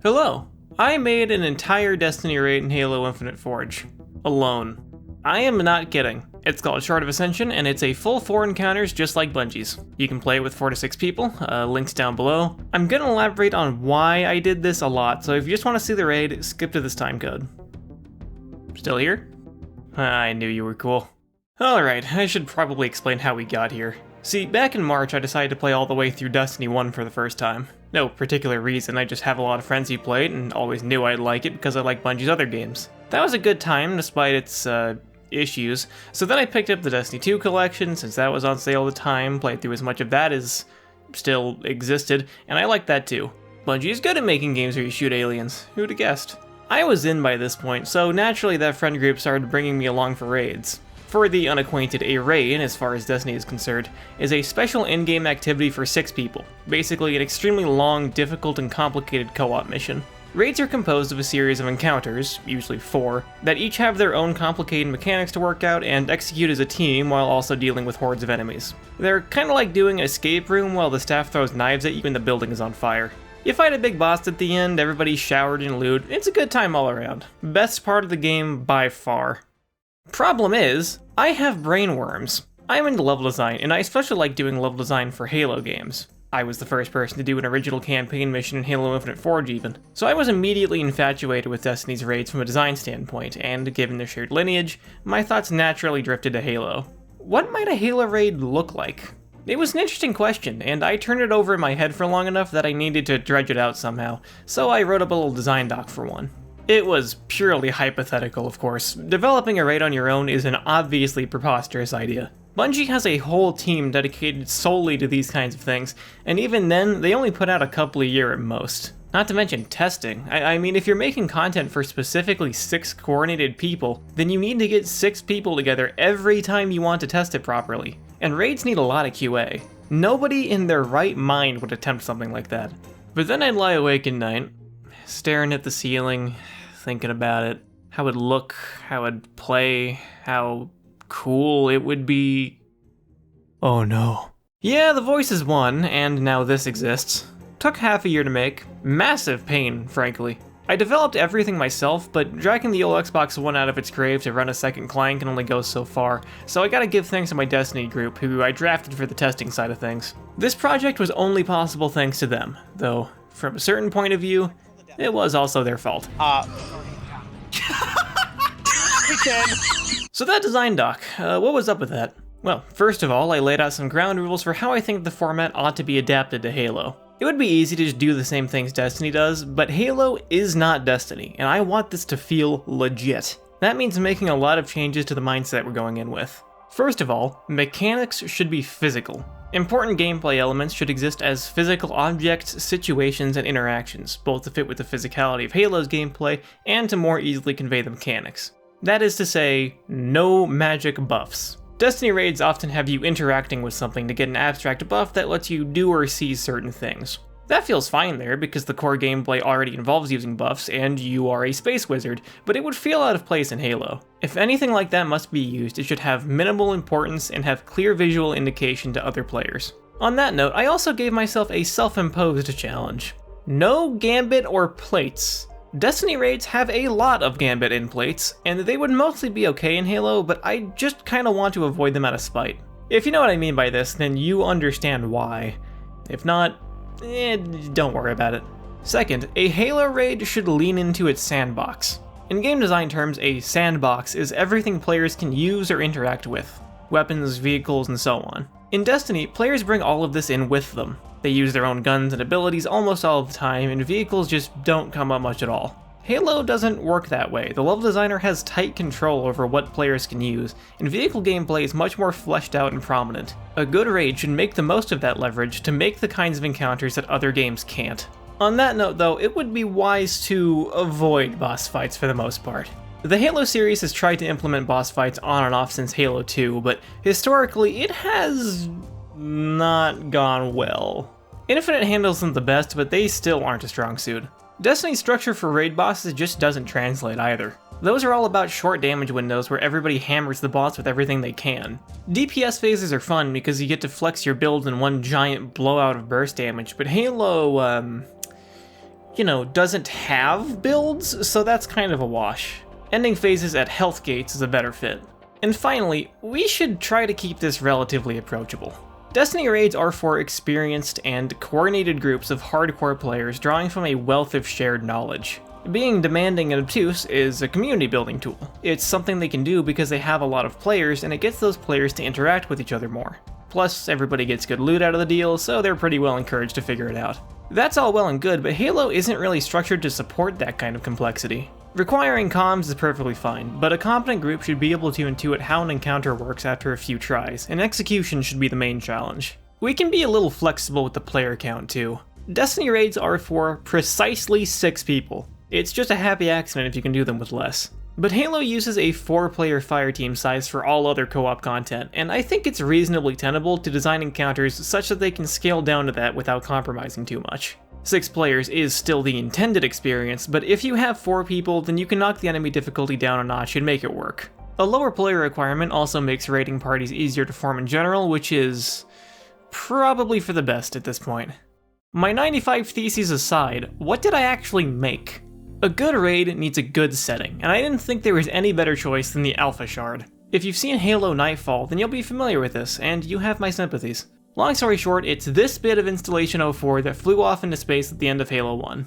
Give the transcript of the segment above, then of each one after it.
Hello! I made an entire Destiny raid in Halo Infinite Forge. Alone. I am not kidding. It's called Shard of Ascension, and it's a full 4 encounters just like Bungie's. You can play it with 4 to 6 people, links down below. I'm gonna elaborate on why I did this a lot, so if you just want to see the raid, skip to this time code. Still here? I knew you were cool. Alright, I should probably explain how we got here. See, back in March I decided to play all the way through Destiny 1 for the first time. No particular reason, I just have a lot of friends who played and always knew I'd like it because I like Bungie's other games. That was a good time despite its, issues, so then I picked up the Destiny 2 collection since that was on sale at the time, played through as much of that as still existed, and I liked that too. Bungie is good at making games where you shoot aliens, who'd have guessed? I was in by this point, so naturally that friend group started bringing me along for raids. For the unacquainted, a raid, as far as Destiny is concerned, is a special in-game activity for 6 people, basically an extremely long, difficult, and complicated co-op mission. Raids are composed of a series of encounters, usually 4, that each have their own complicated mechanics to work out and execute as a team while also dealing with hordes of enemies. They're kinda like doing an escape room while the staff throws knives at you and the building is on fire. You fight a big boss at the end, everybody's showered in loot, it's a good time all around. Best part of the game by far. Problem is, I have brain worms. I'm into level design, and I especially like doing level design for Halo games. I was the first person to do an original campaign mission in Halo Infinite Forge even, so I was immediately infatuated with Destiny's raids from a design standpoint, and given their shared lineage, my thoughts naturally drifted to Halo. What might a Halo raid look like? It was an interesting question, and I turned it over in my head for long enough that I needed to dredge it out somehow, so I wrote up a little design doc for one. It was purely hypothetical, of course. Developing a raid on your own is an obviously preposterous idea. Bungie has a whole team dedicated solely to these kinds of things, and even then, they only put out a couple a year at most. Not to mention testing. I mean, if you're making content for specifically 6 coordinated people, then you need to get 6 people together every time you want to test it properly. And raids need a lot of QA. Nobody in their right mind would attempt something like that. But then I'd lie awake at night, staring at the ceiling, thinking about it, how it'd look, how it'd play, how cool it would be. Oh no. Yeah, the voice is one, and now this exists. Took half a year to make. Massive pain, frankly. I developed everything myself, but dragging the old Xbox One out of its grave to run a second client can only go so far, so I gotta give thanks to my Destiny group, who I drafted for the testing side of things. This project was only possible thanks to them, though, from a certain point of view, it was also their fault. So that design doc, what was up with that? Well, first of all, I laid out some ground rules for how I think the format ought to be adapted to Halo. It would be easy to just do the same things Destiny does, but Halo is not Destiny, and I want this to feel legit. That means making a lot of changes to the mindset we're going in with. First of all, mechanics should be physical. Important gameplay elements should exist as physical objects, situations, and interactions, both to fit with the physicality of Halo's gameplay and to more easily convey the mechanics. That is to say, no magic buffs. Destiny raids often have you interacting with something to get an abstract buff that lets you do or see certain things. That feels fine there because the core gameplay already involves using buffs and you are a space wizard, but it would feel out of place in Halo. If anything like that must be used, it should have minimal importance and have clear visual indication to other players. On that note, I also gave myself a self-imposed challenge. No gambit or plates. Destiny raids have a lot of gambit and plates, and they would mostly be okay in Halo, but I just kinda want to avoid them out of spite. If you know what I mean by this, then you understand why. If not, don't worry about it. Second, a Halo raid should lean into its sandbox. In game design terms, a sandbox is everything players can use or interact with. Weapons, vehicles, and so on. In Destiny, players bring all of this in with them. They use their own guns and abilities almost all of the time, and vehicles just don't come up much at all. Halo doesn't work that way. The level designer has tight control over what players can use, and vehicle gameplay is much more fleshed out and prominent. A good raid should make the most of that leverage to make the kinds of encounters that other games can't. On that note though, it would be wise to avoid boss fights for the most part. The Halo series has tried to implement boss fights on and off since Halo 2, but historically it has not gone well. Infinite handles them the best, but they still aren't a strong suit. Destiny's structure for raid bosses just doesn't translate either. Those are all about short damage windows where everybody hammers the boss with everything they can. DPS phases are fun because you get to flex your build in one giant blowout of burst damage, but Halo, doesn't have builds, so that's kind of a wash. Ending phases at health gates is a better fit. And finally, we should try to keep this relatively approachable. Destiny raids are for experienced and coordinated groups of hardcore players drawing from a wealth of shared knowledge. Being demanding and obtuse is a community building tool. It's something they can do because they have a lot of players and it gets those players to interact with each other more. Plus, everybody gets good loot out of the deal, so they're pretty well encouraged to figure it out. That's all well and good, but Halo isn't really structured to support that kind of complexity. Requiring comms is perfectly fine, but a competent group should be able to intuit how an encounter works after a few tries, and execution should be the main challenge. We can be a little flexible with the player count too. Destiny raids are for precisely 6 people. It's just a happy accident if you can do them with less. But Halo uses a 4-player fireteam size for all other co-op content, and I think it's reasonably tenable to design encounters such that they can scale down to that without compromising too much. 6 players is still the intended experience, but if you have 4 people, then you can knock the enemy difficulty down a notch and make it work. A lower player requirement also makes raiding parties easier to form in general, which is probably for the best at this point. My 95 theses aside, what did I actually make? A good raid needs a good setting, and I didn't think there was any better choice than the Alpha Shard. If you've seen Halo Nightfall, then you'll be familiar with this, and you have my sympathies. Long story short, it's this bit of Installation 04 that flew off into space at the end of Halo 1.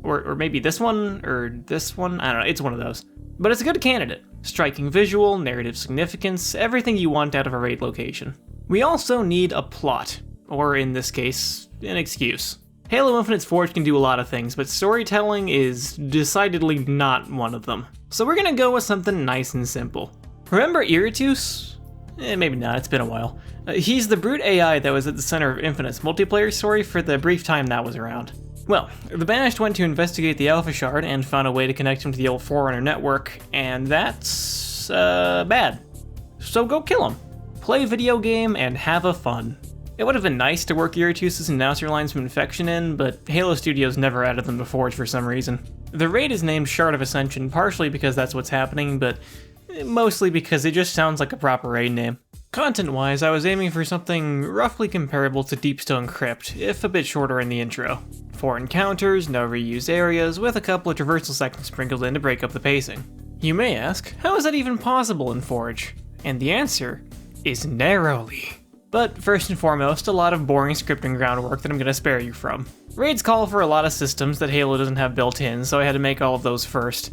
Or maybe this one, or this one, I don't know, it's one of those. But it's a good candidate. Striking visual, narrative significance, everything you want out of a raid location. We also need a plot, or in this case, an excuse. Halo Infinite's Forge can do a lot of things, but storytelling is decidedly not one of them. So we're gonna go with something nice and simple. Remember Iratus? Maybe not, it's been a while. He's the brute AI that was at the center of Infinite's multiplayer story for the brief time that was around. Well, the Banished went to investigate the Alpha Shard and found a way to connect him to the old Forerunner network, and that's, bad. So go kill him. Play video game and have a fun. It would have been nice to work Iratus' announcer lines from Infection in, but Halo Studios never added them to Forge for some reason. The raid is named Shard of Ascension partially because that's what's happening, but mostly because it just sounds like a proper raid name. Content-wise, I was aiming for something roughly comparable to Deepstone Crypt, if a bit shorter in the intro. 4 encounters, no reused areas, with a couple of traversal sections sprinkled in to break up the pacing. You may ask, how is that even possible in Forge? And the answer is narrowly. But first and foremost, a lot of boring scripting groundwork that I'm going to spare you from. Raids call for a lot of systems that Halo doesn't have built in, so I had to make all of those first.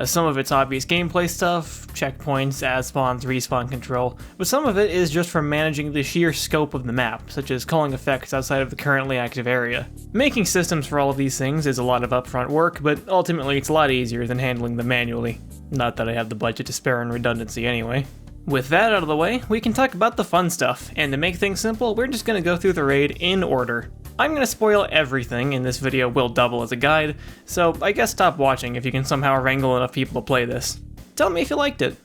Some of it's obvious gameplay stuff, checkpoints, ad spawns, respawn control, but some of it is just from managing the sheer scope of the map, such as culling effects outside of the currently active area. Making systems for all of these things is a lot of upfront work, but ultimately it's a lot easier than handling them manually. Not that I have the budget to spare in redundancy anyway. With that out of the way, we can talk about the fun stuff, and to make things simple, we're just going to go through the raid in order. I'm going to spoil everything, and this video will double as a guide, so I guess stop watching if you can somehow wrangle enough people to play this. Tell me if you liked it.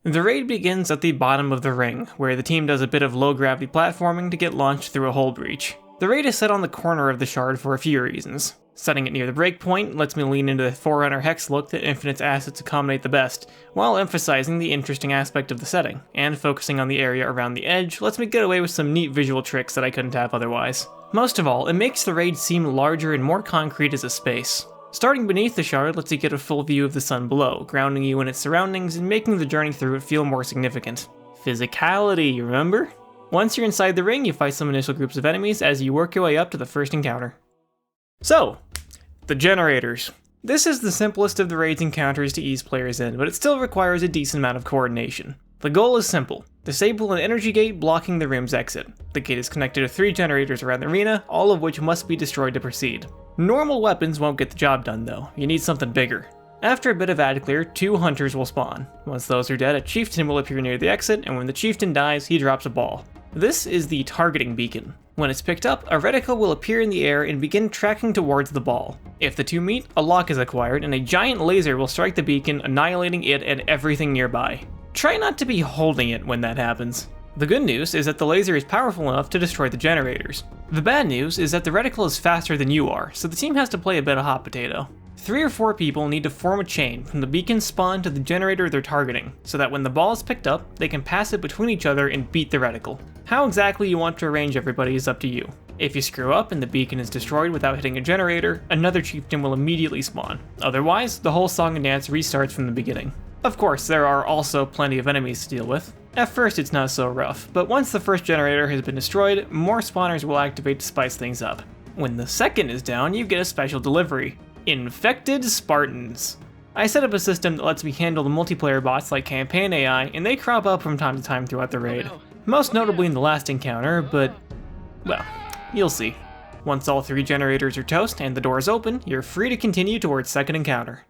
The raid begins at the bottom of the ring, where the team does a bit of low-gravity platforming to get launched through a hull breach. The raid is set on the corner of the shard for a few reasons. Setting it near the breakpoint lets me lean into the Forerunner Hex look that Infinite's assets accommodate the best, while emphasizing the interesting aspect of the setting, and focusing on the area around the edge lets me get away with some neat visual tricks that I couldn't have otherwise. Most of all, it makes the raid seem larger and more concrete as a space. Starting beneath the shard lets you get a full view of the sun below, grounding you in its surroundings and making the journey through it feel more significant. Physicality, remember? Once you're inside the ring, you fight some initial groups of enemies as you work your way up to the first encounter. So, the generators. This is the simplest of the raid's encounters to ease players in, but it still requires a decent amount of coordination. The goal is simple. Disable an energy gate blocking the rim's exit. The gate is connected to 3 generators around the arena, all of which must be destroyed to proceed. Normal weapons won't get the job done though, you need something bigger. After a bit of ad clear, 2 hunters will spawn. Once those are dead, a chieftain will appear near the exit, and when the chieftain dies, he drops a ball. This is the targeting beacon. When it's picked up, a reticle will appear in the air and begin tracking towards the ball. If the 2 meet, a lock is acquired, and a giant laser will strike the beacon, annihilating it and everything nearby. Try not to be holding it when that happens. The good news is that the laser is powerful enough to destroy the generators. The bad news is that the reticle is faster than you are, so the team has to play a bit of hot potato. 3 or 4 people need to form a chain from the beacon spawn to the generator they're targeting, so that when the ball is picked up, they can pass it between each other and beat the reticle. How exactly you want to arrange everybody is up to you. If you screw up and the beacon is destroyed without hitting a generator, another chieftain will immediately spawn. Otherwise, the whole song and dance restarts from the beginning. Of course, there are also plenty of enemies to deal with. At first it's not so rough, but once the first generator has been destroyed, more spawners will activate to spice things up. When the second is down, you get a special delivery: Infected Spartans. I set up a system that lets me handle the multiplayer bots like campaign AI, and they crop up from time to time throughout the raid. Most notably in the last encounter, but, well, you'll see. Once all 3 generators are toast and the doors open, you're free to continue towards second encounter.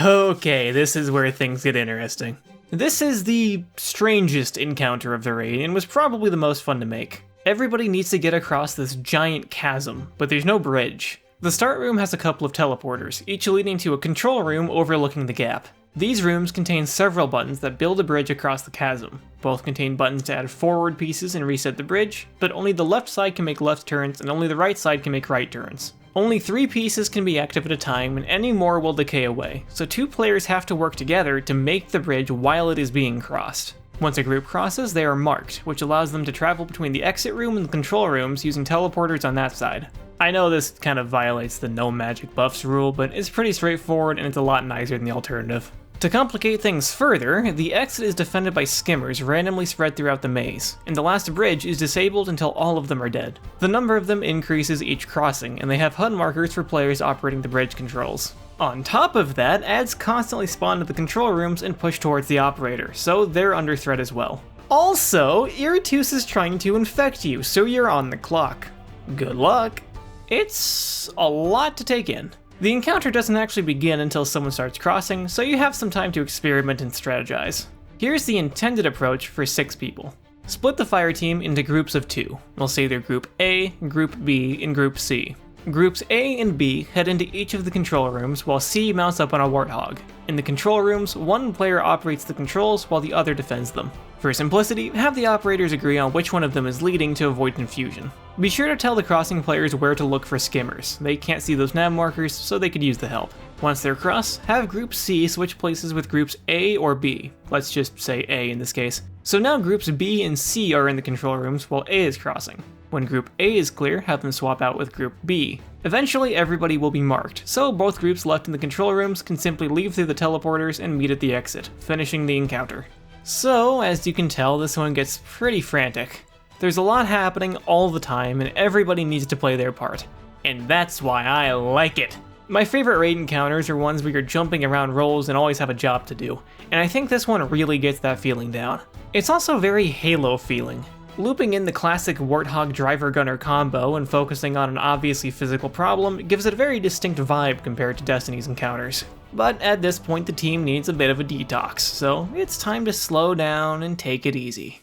Okay, this is where things get interesting. This is the strangest encounter of the raid and was probably the most fun to make. Everybody needs to get across this giant chasm, but there's no bridge. The start room has a couple of teleporters, each leading to a control room overlooking the gap. These rooms contain several buttons that build a bridge across the chasm. Both contain buttons to add forward pieces and reset the bridge, but only the left side can make left turns and only the right side can make right turns. Only 3 pieces can be active at a time, and any more will decay away, so 2 players have to work together to make the bridge while it is being crossed. Once a group crosses, they are marked, which allows them to travel between the exit room and the control rooms using teleporters on that side. I know this kind of violates the no magic buffs rule, but it's pretty straightforward and it's a lot nicer than the alternative. To complicate things further, the exit is defended by skimmers randomly spread throughout the maze, and the last bridge is disabled until all of them are dead. The number of them increases each crossing, and they have HUD markers for players operating the bridge controls. On top of that, ads constantly spawn to the control rooms and push towards the operator, so they're under threat as well. Also, Iratus is trying to infect you, so you're on the clock. Good luck. It's a lot to take in. The encounter doesn't actually begin until someone starts crossing, so you have some time to experiment and strategize. Here's the intended approach for 6 people. Split the fire team into groups of 2. We'll say they're Group A, Group B, and Group C. Groups A and B head into each of the control rooms while C mounts up on a warthog. In the control rooms, one player operates the controls while the other defends them. For simplicity, have the operators agree on which one of them is leading to avoid confusion. Be sure to tell the crossing players where to look for skimmers. They can't see those nav markers, so they could use the help. Once they're across, have Group C switch places with Groups A or B. Let's just say A in this case. So now Groups B and C are in the control rooms while A is crossing. When Group A is clear, have them swap out with Group B. Eventually everybody will be marked, so both groups left in the control rooms can simply leave through the teleporters and meet at the exit, finishing the encounter. So, as you can tell, this one gets pretty frantic. There's a lot happening all the time, and everybody needs to play their part. And that's why I like it! My favorite raid encounters are ones where you're jumping around roles and always have a job to do, and I think this one really gets that feeling down. It's also very Halo feeling. Looping in the classic Warthog Driver-Gunner combo and focusing on an obviously physical problem gives it a very distinct vibe compared to Destiny's encounters. But at this point the team needs a bit of a detox, so it's time to slow down and take it easy.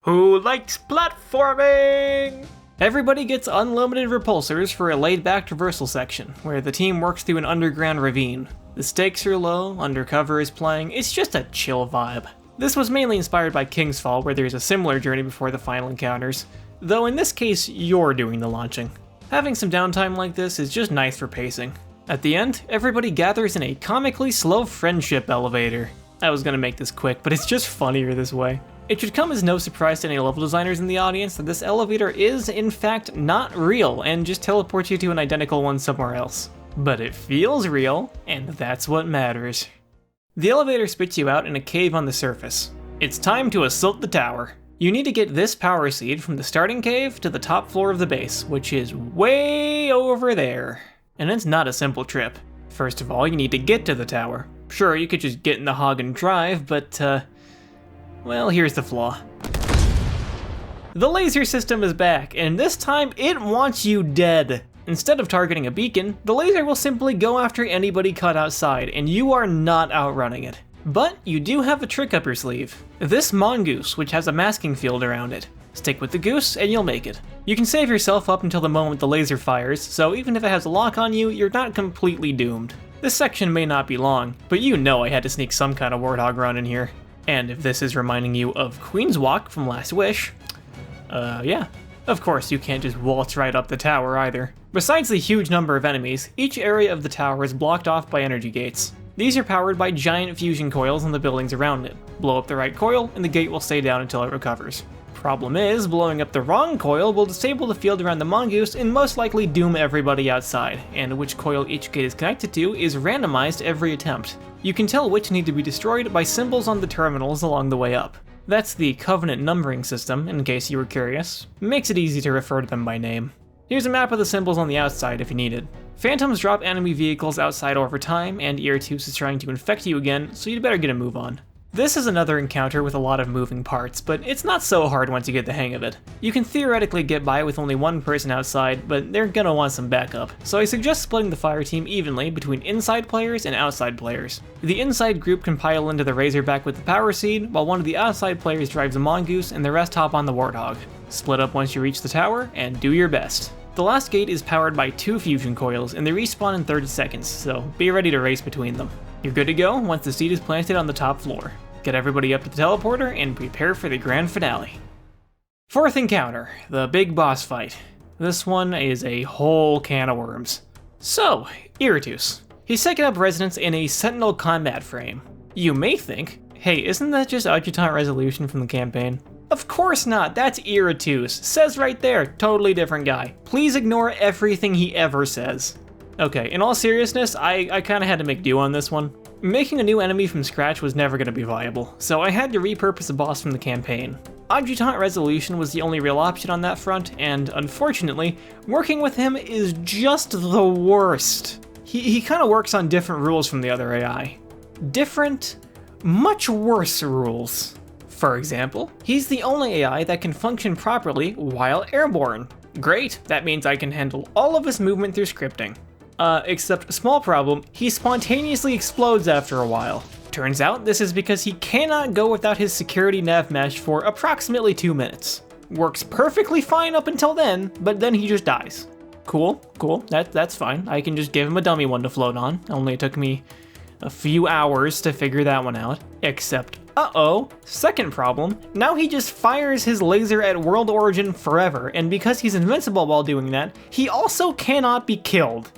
Who likes platforming? Everybody gets unlimited repulsors for a laid-back traversal section, where the team works through an underground ravine. The stakes are low, undercover is playing, it's just a chill vibe. This was mainly inspired by King's Fall, where there's a similar journey before the final encounters, though in this case you're doing the launching. Having some downtime like this is just nice for pacing. At the end, everybody gathers in a comically slow friendship elevator. I was gonna make this quick, but it's just funnier this way. It should come as no surprise to any level designers in the audience that this elevator is, in fact, not real and just teleports you to an identical one somewhere else. But it feels real, and that's what matters. The elevator spits you out in a cave on the surface. It's time to assault the tower. You need to get this power seed from the starting cave to the top floor of the base, which is way over there. And it's not a simple trip. First of all, you need to get to the tower. Sure, you could just get in the hog and drive, but well, here's the flaw. The laser system is back, and this time it wants you dead. Instead of targeting a beacon, the laser will simply go after anybody caught outside, and you are not outrunning it. But you do have a trick up your sleeve. This mongoose, which has a masking field around it. Stick with the goose, and you'll make it. You can save yourself up until the moment the laser fires, so even if it has a lock on you, you're not completely doomed. This section may not be long, but you know I had to sneak some kind of warthog run in here. And if this is reminding you of Queen's Walk from Last Wish, yeah. Of course, you can't just waltz right up the tower either. Besides the huge number of enemies, each area of the tower is blocked off by energy gates. These are powered by giant fusion coils on the buildings around it. Blow up the right coil, and the gate will stay down until it recovers. Problem is, blowing up the wrong coil will disable the field around the mongoose and most likely doom everybody outside, and which coil each gate is connected to is randomized every attempt. You can tell which need to be destroyed by symbols on the terminals along the way up. That's the Covenant numbering system, in case you were curious. Makes it easy to refer to them by name. Here's a map of the symbols on the outside if you need it. Phantoms drop enemy vehicles outside over time, and Iratus is trying to infect you again, so you'd better get a move on. This is another encounter with a lot of moving parts, but it's not so hard once you get the hang of it. You can theoretically get by with only one person outside, but they're gonna want some backup, so I suggest splitting the fire team evenly between inside players and outside players. The inside group can pile into the Razorback with the Power Seed, while one of the outside players drives a Mongoose and the rest hop on the Warthog. Split up once you reach the tower, and do your best. The last gate is powered by 2 fusion coils, and they respawn in 30 seconds, so be ready to race between them. You're good to go once the seed is planted on the top floor. Get everybody up to the teleporter and prepare for the grand finale. Fourth encounter, the big boss fight. This one is a whole can of worms. So, Iratus. He's taken up residence in a Sentinel combat frame. You may think, hey, isn't that just Adjutant Resolution from the campaign? Of course not, that's Iratus. Says right there, totally different guy. Please ignore everything he ever says. Okay, in all seriousness, I kinda had to make do on this one. Making a new enemy from scratch was never going to be viable, so I had to repurpose a boss from the campaign. Adjutant Resolution was the only real option on that front, and unfortunately, working with him is just the worst. He kind of works on different rules from the other AI. Different, much worse rules. For example, he's the only AI that can function properly while airborne. Great, that means I can handle all of his movement through scripting. Except small problem, he spontaneously explodes after a while. Turns out this is because he cannot go without his security nav mesh for approximately 2 minutes. Works perfectly fine up until then, but then he just dies. Cool, that's fine. I can just give him a dummy one to float on. Only it took me a few hours to figure that one out. Except, second problem, now he just fires his laser at world origin forever, and because he's invincible while doing that, he also cannot be killed.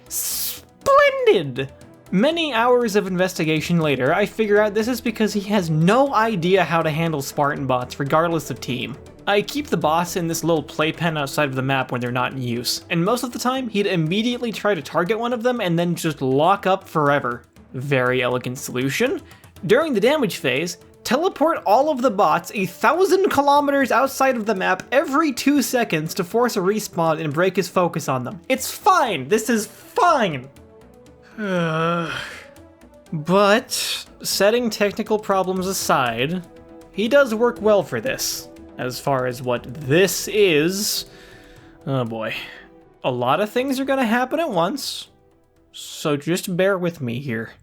Splendid! Many hours of investigation later, I figure out this is because he has no idea how to handle Spartan bots regardless of team. I keep the boss in this little playpen outside of the map when they're not in use, and most of the time he'd immediately try to target one of them and then just lock up forever. Very elegant solution. During the damage phase, teleport all of the bots 1,000 kilometers outside of the map every 2 seconds to force a respawn and break his focus on them. It's fine! This is fine! But, setting technical problems aside, he does work well for this. As far as what this is, oh boy. A lot of things are gonna happen at once, so just bear with me here.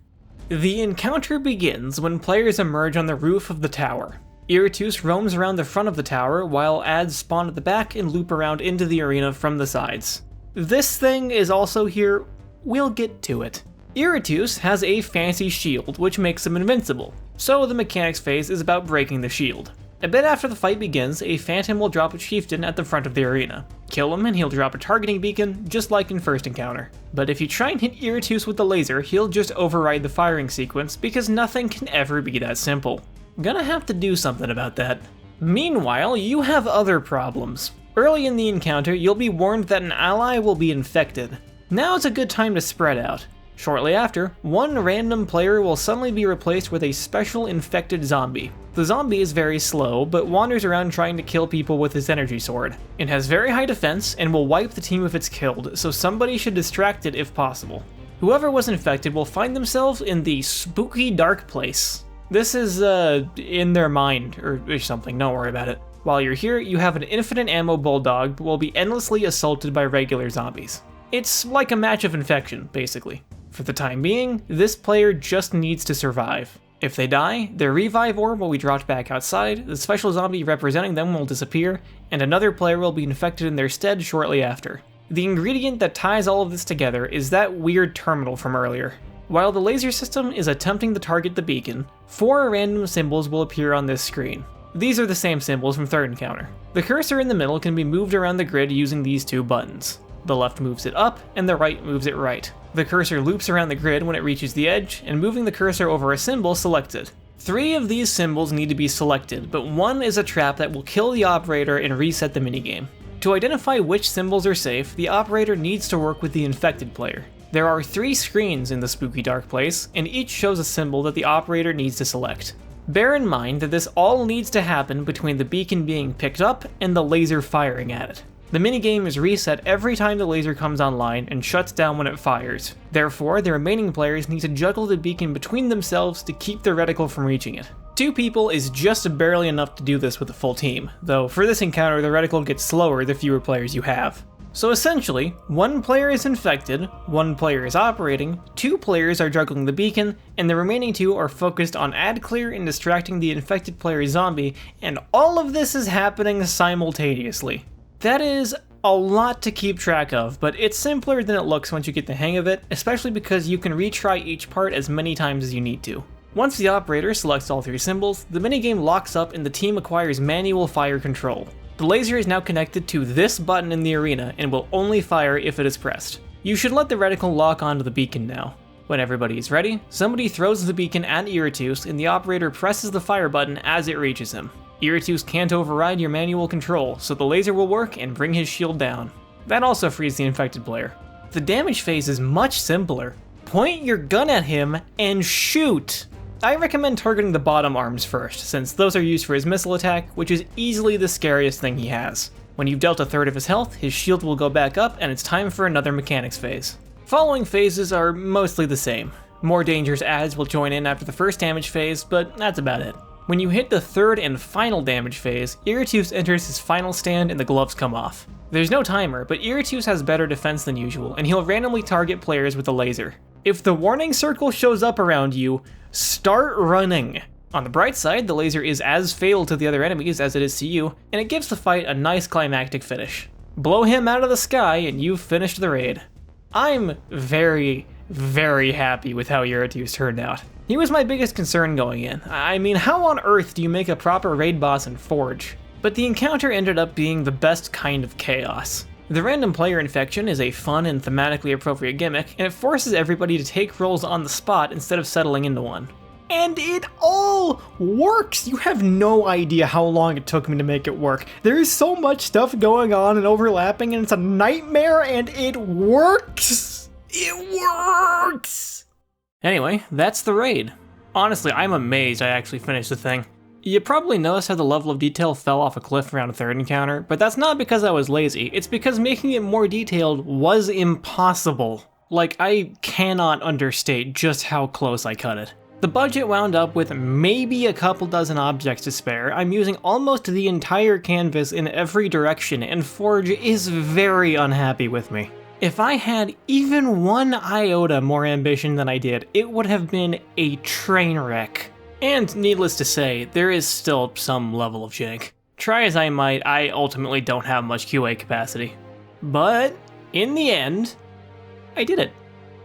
The encounter begins when players emerge on the roof of the tower. Iratus roams around the front of the tower while adds spawn at the back and loop around into the arena from the sides. This thing is also here, we'll get to it. Iratus has a fancy shield which makes him invincible, so the mechanics phase is about breaking the shield. A bit after the fight begins, a phantom will drop a chieftain at the front of the arena. Kill him and he'll drop a targeting beacon, just like in first encounter. But if you try and hit Iratus with the laser, he'll just override the firing sequence because nothing can ever be that simple. Gonna have to do something about that. Meanwhile, you have other problems. Early in the encounter, you'll be warned that an ally will be infected. Now is a good time to spread out. Shortly after, one random player will suddenly be replaced with a special infected zombie. The zombie is very slow, but wanders around trying to kill people with his energy sword. It has very high defense and will wipe the team if it's killed, so somebody should distract it if possible. Whoever was infected will find themselves in the spooky dark place. This is, in their mind, or something, don't worry about it. While you're here, you have an infinite ammo bulldog, but will be endlessly assaulted by regular zombies. It's like a match of infection, basically. For the time being, this player just needs to survive. If they die, their revive orb will be dropped back outside, the special zombie representing them will disappear, and another player will be infected in their stead shortly after. The ingredient that ties all of this together is that weird terminal from earlier. While the laser system is attempting to target the beacon, 4 random symbols will appear on this screen. These are the same symbols from third encounter. The cursor in the middle can be moved around the grid using these 2 buttons. The left moves it up, and the right moves it right. The cursor loops around the grid when it reaches the edge, and moving the cursor over a symbol selects it. 3 of these symbols need to be selected, but one is a trap that will kill the operator and reset the minigame. To identify which symbols are safe, the operator needs to work with the infected player. There are 3 screens in the spooky dark place, and each shows a symbol that the operator needs to select. Bear in mind that this all needs to happen between the beacon being picked up and the laser firing at it. The minigame is reset every time the laser comes online and shuts down when it fires. Therefore, the remaining players need to juggle the beacon between themselves to keep the reticle from reaching it. 2 people is just barely enough to do this with a full team, though for this encounter the reticle gets slower the fewer players you have. So essentially, 1 player is infected, 1 player is operating, 2 players are juggling the beacon, and the remaining 2 are focused on ad clear and distracting the infected player's zombie, and all of this is happening simultaneously. That is a lot to keep track of, but it's simpler than it looks once you get the hang of it, especially because you can retry each part as many times as you need to. Once the operator selects all 3 symbols, the minigame locks up and the team acquires manual fire control. The laser is now connected to this button in the arena and will only fire if it is pressed. You should let the reticle lock onto the beacon now. When everybody is ready, somebody throws the beacon at Iratus and the operator presses the fire button as it reaches him. Iratus can't override your manual control, so the laser will work and bring his shield down. That also frees the infected player. The damage phase is much simpler. Point your gun at him and shoot! I recommend targeting the bottom arms first, since those are used for his missile attack, which is easily the scariest thing he has. When you've dealt a third of his health, his shield will go back up and it's time for another mechanics phase. Following phases are mostly the same. More dangerous adds will join in after the first damage phase, but that's about it. When you hit the third and final damage phase, Iratus enters his final stand and the gloves come off. There's no timer, but Iratus has better defense than usual, and he'll randomly target players with a laser. If the warning circle shows up around you, start running! On the bright side, the laser is as fatal to the other enemies as it is to you, and it gives the fight a nice climactic finish. Blow him out of the sky and you've finished the raid. I'm very happy with how Iratus turned out. He was my biggest concern going in. I mean, how on earth do you make a proper raid boss in Forge? But the encounter ended up being the best kind of chaos. The random player infection is a fun and thematically appropriate gimmick, and it forces everybody to take rolls on the spot instead of settling into one. And it all works! You have no idea how long it took me to make it work. There's so much stuff going on and overlapping, and it's a nightmare, and it works! It works! Anyway, that's the raid. Honestly, I'm amazed I actually finished the thing. You probably noticed how the level of detail fell off a cliff around the third encounter, but that's not because I was lazy, it's because making it more detailed was impossible. Like, I cannot understate just how close I cut it. The budget wound up with maybe a couple dozen objects to spare. I'm using almost the entire canvas in every direction, and Forge is very unhappy with me. If I had even 1 iota more ambition than I did, it would have been a train wreck. And needless to say, there is still some level of jank. Try as I might, I ultimately don't have much QA capacity. But in the end, I did it.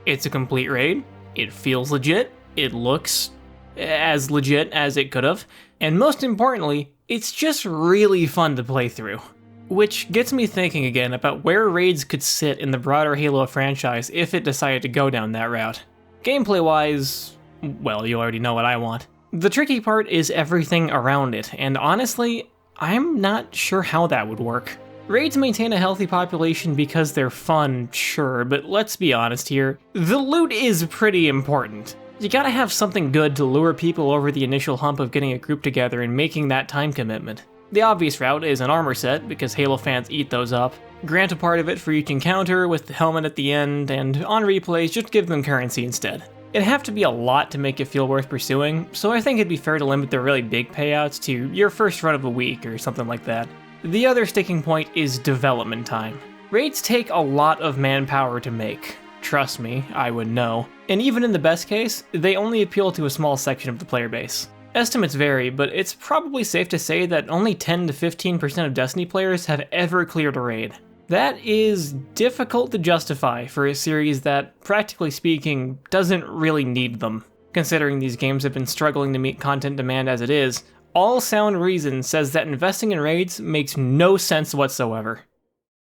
It's a complete raid, it feels legit, it looks as legit as it could have, and most importantly, it's just really fun to play through. Which gets me thinking again about where raids could sit in the broader Halo franchise if it decided to go down that route. Gameplay-wise, well, you already know what I want. The tricky part is everything around it, and honestly, I'm not sure how that would work. Raids maintain a healthy population because they're fun, sure, but let's be honest here, the loot is pretty important. You gotta have something good to lure people over the initial hump of getting a group together and making that time commitment. The obvious route is an armor set, because Halo fans eat those up. Grant a part of it for each encounter with the helmet at the end, and on replays, just give them currency instead. It'd have to be a lot to make it feel worth pursuing, so I think it'd be fair to limit the really big payouts to your first run of a week or something like that. The other sticking point is development time. Raids take a lot of manpower to make. Trust me, I would know. And even in the best case, they only appeal to a small section of the player base. Estimates vary, but it's probably safe to say that only 10 to 15% of Destiny players have ever cleared a raid. That is difficult to justify for a series that, practically speaking, doesn't really need them. Considering these games have been struggling to meet content demand as it is, all sound reason says that investing in raids makes no sense whatsoever.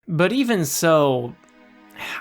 But even so,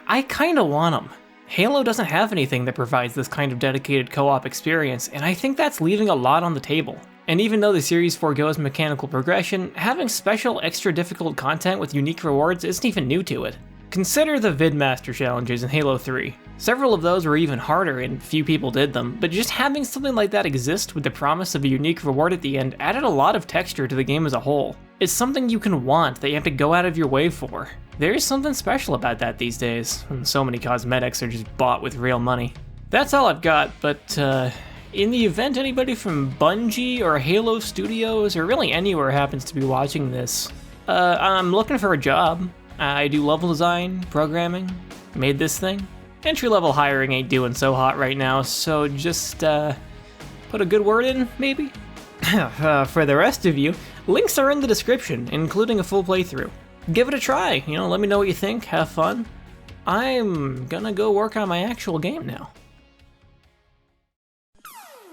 I kinda want them. Halo doesn't have anything that provides this kind of dedicated co-op experience, and I think that's leaving a lot on the table. And even though the series forgoes mechanical progression, having special extra difficult content with unique rewards isn't even new to it. Consider the Vidmaster challenges in Halo 3. Several of those were even harder and few people did them, but just having something like that exist with the promise of a unique reward at the end added a lot of texture to the game as a whole. It's something you can want that you have to go out of your way for. There's something special about that these days, and so many cosmetics are just bought with real money. That's all I've got, but in the event anybody from Bungie or Halo Studios or really anywhere happens to be watching this, I'm looking for a job. I do level design, programming, made this thing. Entry-level hiring ain't doing so hot right now, so just put a good word in, maybe? For the rest of you, links are in the description, including a full playthrough. Give it a try, let me know what you think, have fun. I'm gonna go work on my actual game now.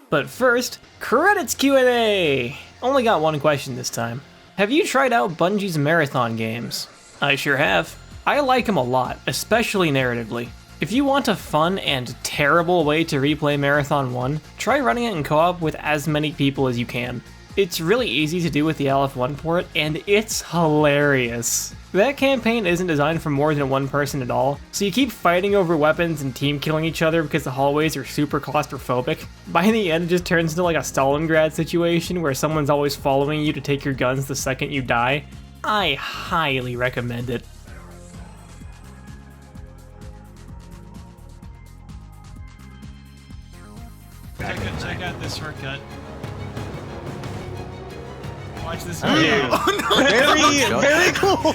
But first, credits Q&A! Only got one question this time. Have you tried out Bungie's marathon games? I sure have. I like them a lot, especially narratively. If you want a fun and terrible way to replay Marathon 1, try running it in co-op with as many people as you can. It's really easy to do with the LF1 port, and it's hilarious. That campaign isn't designed for more than one person at all, so you keep fighting over weapons and team killing each other because the hallways are super claustrophobic. By the end, it just turns into like a Stalingrad situation where someone's always following you to take your guns the second you die. I highly recommend it. Check out this shortcut. Watch this video. Oh no! Very cool!